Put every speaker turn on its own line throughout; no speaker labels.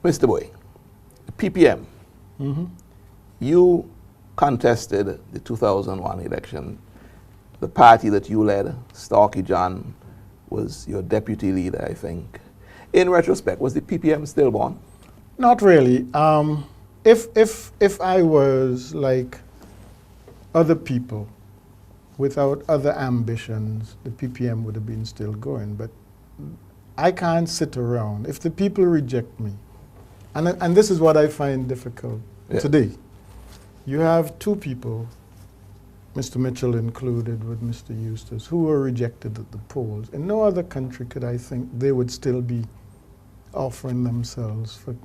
Mr. Boy, the PPM, you contested the 2001 election. The party that you led, Starkey John, was your deputy leader, I think. In retrospect, was the PPM still born?
Not really. If I was like other people without other ambitions, the PPM would have been still going. But I can't sit around. If the people reject me, and this is what I find difficult today, you have two people, Mr. Mitchell included with Mr. Eustace, who were rejected at the polls. In no other country could I think they would still be offering themselves for.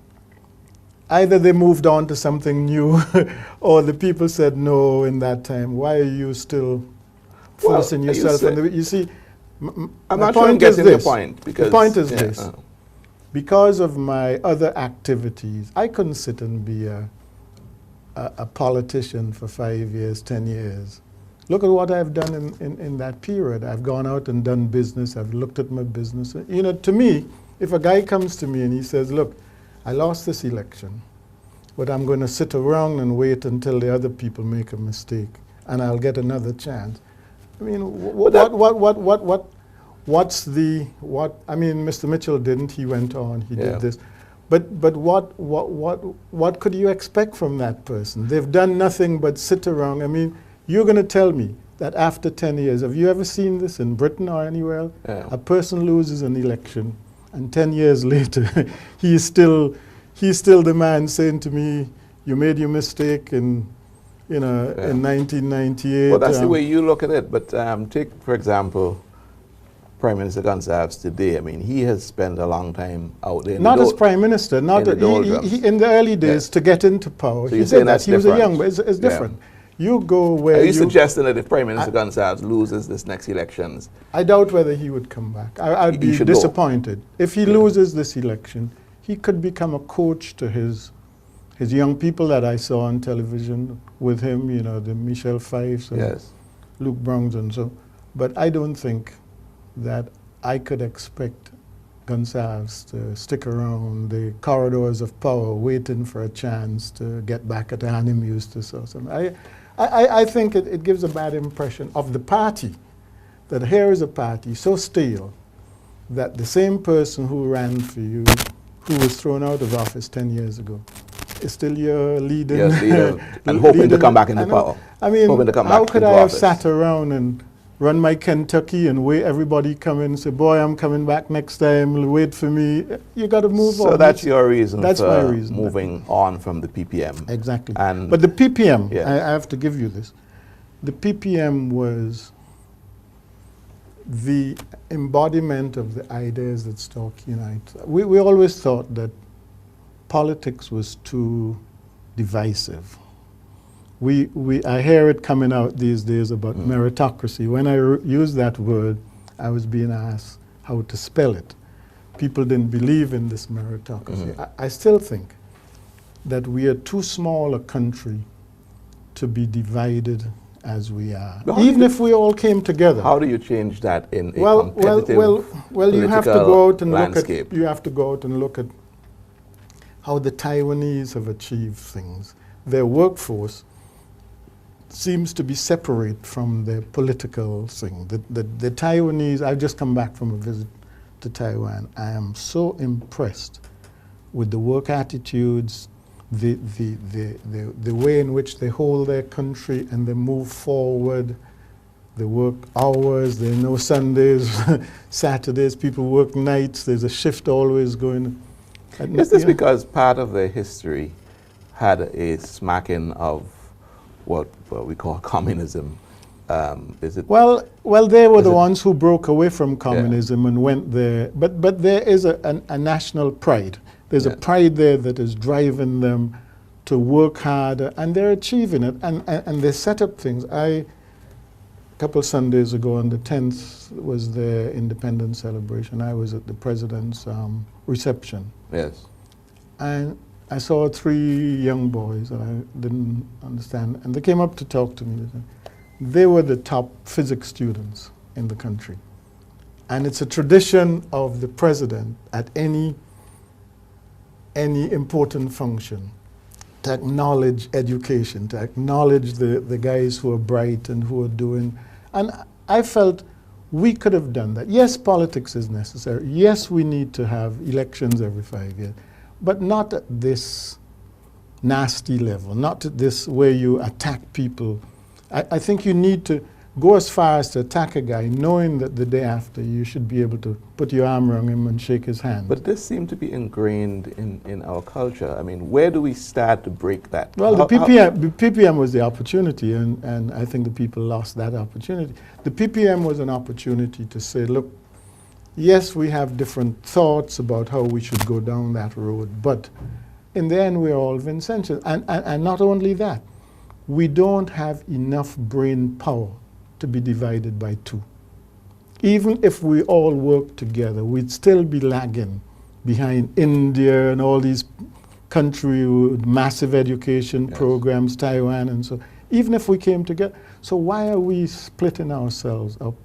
Either they moved on to something new, or the people said no in that time. Why are you still forcing yourself? You see,
I'm not sure I'm getting your point.
The point is this. Because of my other activities, I couldn't sit and be a politician for 5 years, 10 years. Look at what I've done in that period. I've gone out and done business. I've looked at my business. You know, to me, if a guy comes to me and he says, look, I lost this election, but I'm going to sit around and wait until the other people make a mistake, and I'll get another chance. I mean, what's the what? I mean, Mr. Mitchell didn't. He went on. He did this, but what could you expect from that person? They've done nothing but sit around. I mean, you're going to tell me that after 10 years, have you ever seen this in Britain or anywhere else? A person loses an election, and 10 years later, he's still the man saying to me, "You made your mistake in 1998."
Well, that's the way you look at it. But take, for example, Prime Minister Gonsalves today. I mean, he has spent a long time out there.
Not as Prime Minister. Not in the early days to get into power.
So
he did that. He was a young, but it's different. You go where
Are you suggesting that if Prime Minister Gonsalves loses this next elections,
I doubt whether he would come back. I'd be disappointed. If he loses this election, he could become a coach to his young people that I saw on television with him, you know, the Michelle Fifes and Luke Browns and so. But I don't think that I could expect Gonsalves to stick around the corridors of power waiting for a chance to get back at Annie Eustace or something. I think it gives a bad impression of the party, that here is a party so stale that the same person who ran for you, who was thrown out of office 10 years ago, is still your leader.
And hoping to come back into power.
I mean, how could I have sat around and run my Kentucky and wait everybody come in and say, boy, I'm coming back next time, wait for me. You got to move on.
So that's your reason
for my reason,
moving on from the PPM.
Exactly. But the PPM, I have to give you this, the PPM was the embodiment of the ideas that Starkey unites. We always thought that politics was too divisive. I hear it coming out these days about meritocracy. When I used that word, I was being asked how to spell it. People didn't believe in this meritocracy. I still think that we are too small a country to be divided as we are. Even if we all came together.
How do you change that in a competitive
you have to go out and
landscape?
You have to go out and look at how the Taiwanese have achieved things. Their workforce seems to be separate from the political thing. The Taiwanese, I've just come back from a visit to Taiwan. I am so impressed with the work attitudes, the way in which they hold their country and they move forward. They work hours, there are no Sundays, Saturdays, people work nights, there's a shift always going.
Is this because part of their history had a smacking of what we call communism? Is it?
Well, they were the ones who broke away from communism and went there. But there is a national pride. There's a pride there that is driving them to work harder, and they're achieving it. And they set up things. A couple Sundays ago, on the 10th, was the independence celebration. I was at the president's reception.
Yes.
And I saw 3 young boys that I didn't understand, and they came up to talk to me. They were the top physics students in the country. And it's a tradition of the president at any any important function, to acknowledge education, to acknowledge the guys who are bright and who are doing. And I felt we could have done that. Yes, politics is necessary. Yes, we need to have elections every 5 years, but not at this nasty level, not at this where you attack people. I think you need to go as far as to attack a guy knowing that the day after you should be able to put your arm around him and shake his hand.
But this seemed to be ingrained in our culture. I mean, where do we start to break that?
Well, the PPM was the opportunity, and I think the people lost that opportunity. The PPM was an opportunity to say, look, yes, we have different thoughts about how we should go down that road, but in the end, we're all Vincentians. And not only that, we don't have enough brain power to be divided by two. Even if we all work together, we'd still be lagging behind India and all these countries with massive education programs, Taiwan and so. Even if we came together. So why are we splitting ourselves up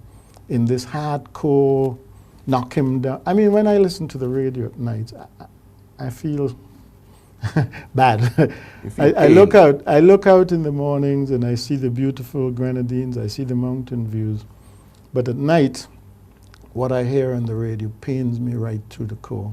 in this hardcore, knock him down? I mean, when I listen to the radio at night, I feel bad. I look out in the mornings and I see the beautiful Grenadines, I see the mountain views. But at night, what I hear on the radio pains me right to the core.